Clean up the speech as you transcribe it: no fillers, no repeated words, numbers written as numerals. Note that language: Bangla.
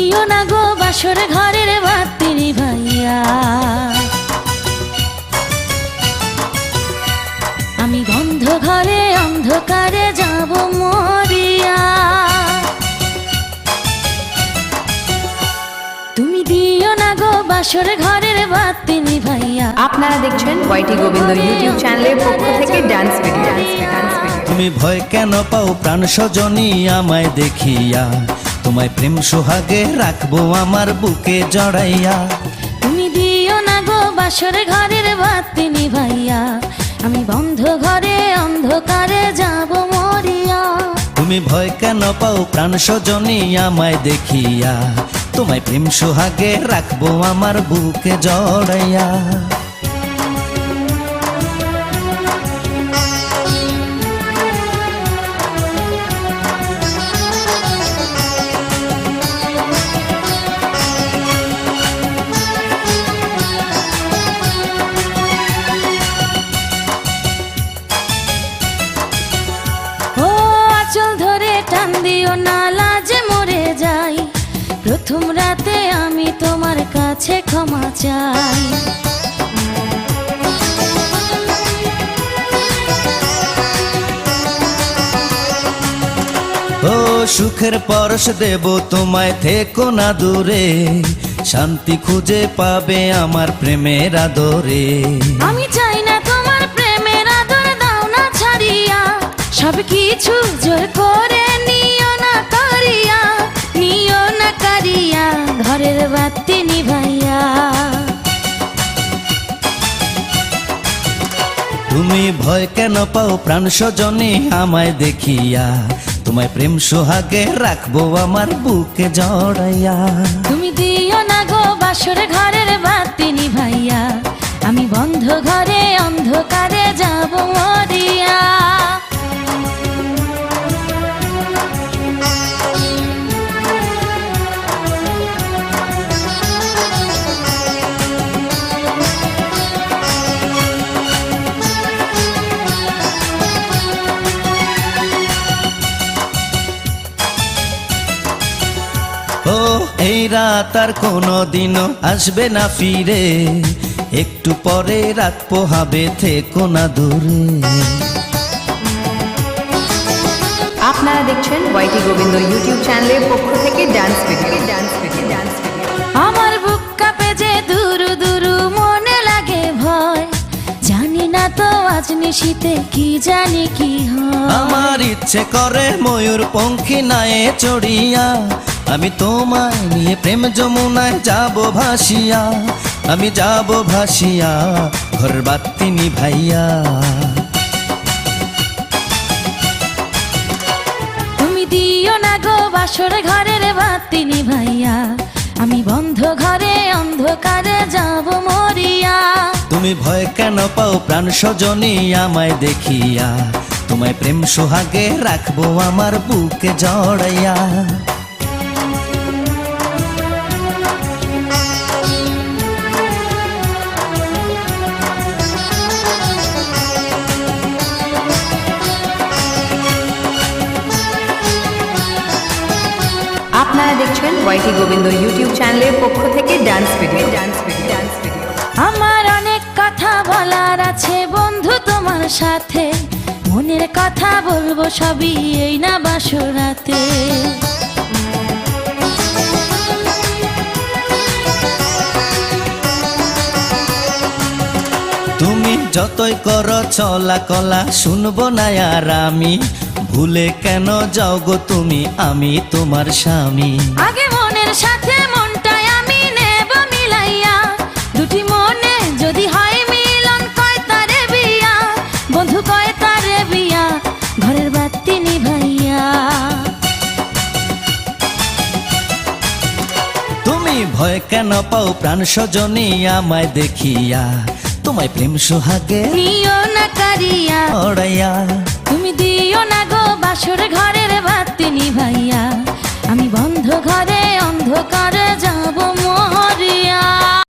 দিও না গো বাসর ঘরের বাতি নিভাইয়া, আমি বন্ধ ঘরে অন্ধকারে যাব মরিয়া। তুমি দিও না গো বাসর ঘরের বাতি নিভাইয়া। আপনারা দেখছেন ওয়াইটি গোবিন্দ ইউটিউব চ্যানেলের পক্ষ থেকে ডান্স ভিডিও। তুমি ভয় কেন পাও প্রাণ সজনী আমায় দেখিয়া, তোমায় প্রেম সোহাগে রাখবো আমার বুকে জড়াইয়া। তুমি দিও না গো বাসর ঘরের বাতি নিভাইয়া, আমি বন্ধ ঘরে অন্ধকারে যাব মরিয়া। তুমি ভয় কেন পাও প্রাণ সজনী আমায় দেখিয়া, তোমায় প্রেম সোহাগে রাখবো আমার বুকে জড়াইয়া। আঁচল ধরে টান দিও না লাজে মরে যাই, প্রথম রাতে আমি তোমার কাছে ক্ষমা চাই। ও সুখের পরশ দেব তোমায়, থেকো না দূরে, শান্তি খুঁজে পাবে আমার প্রেমের আদরে। আমি চাই না তোমার প্রেমের আদর, দাও না ছাড়িয়া, সব কিছু জোর করে নিও না কারিয়া, নিও না কারিয়া ঘরের বাতি নিভাইয়া। তুমি ভয় কেন পাও প্রাণ সজনী আমায় দেখিয়া, তোমায় প্রেম সোহাগে রাখবো আমার বুকে জড়াইয়া। তুমি দিও না গো বাসর ঘরের বাতি নিভাইয়া, আমি বন্ধ ঘরে অন্ধকারে যাব মরিয়া। ও এই রাত আর কোনো দিনও আসবে না ফিরে, একটু পরে রাত পোহাবে, থেকো না দূরে। আপনারা দেখছেন ওয়াইটি গোবিন্দ ইউটিউব চ্যানেলের পক্ষ থেকে ডান্স ভিডিও। আমার বুক কাঁপে যে দুরু দুরু, মনে লাগে ভয়, জানি না তো আজ নিশীতে কি জানি কি হয়। আমার ইচ্ছে করে ময়ূর পঙ্খী নায়ে চড়িয়া, আমি তোমায় নিয়ে প্রেম যমুনায় যাব ভাসিয়া, আমি যাব ভাসিয়া ঘর বাতি নিভাইয়া। তুমি দিও না গো বাসর ঘরের বাতি নিভাইয়া, আমি বন্ধ ঘরে অন্ধকারে যাব মরিয়া। তুমি ভয় কেন পাও প্রাণ সজনী আমায় দেখিয়া, তোমায় প্রেম সোহাগে রাখবো আমার বুকে জড়াইয়া। আপনারা দেখছেন ওয়াইটি গোবিন্দ ইউটিউব চ্যানেলের পক্ষ থেকে ডান্স ভিডিও। আমার অনেক কথা বলার আছে বন্ধু তোমার সাথে, মনের কথা বলবো সবই এই না বাসরাতে। তুমি যতই করো চলা কলা, শুনবো না আর আমি, ভুলে কেন যাও গো তুমি, আমি তোমার স্বামী। আগে মনের সাথে মনটাই আমি নেব মিলাইয়া, দুটি মনে যদি হয় মিলন, কয় তারে বিয়া বন্ধু, কয় তারে বিয়া ঘরের বাতি নিভাইয়া। তুমি ভয় কেন পাও প্রাণ সজনী আমায় দেখিয়া, তোমায় প্রেম সোহাগে নিও না কারিয়া, জড়াইয়া। তুমি দিও না গো বাসর ঘরের বাতি নিভাইয়া, আমি বন্ধ ঘরে অন্ধকারে যাব মরিয়া।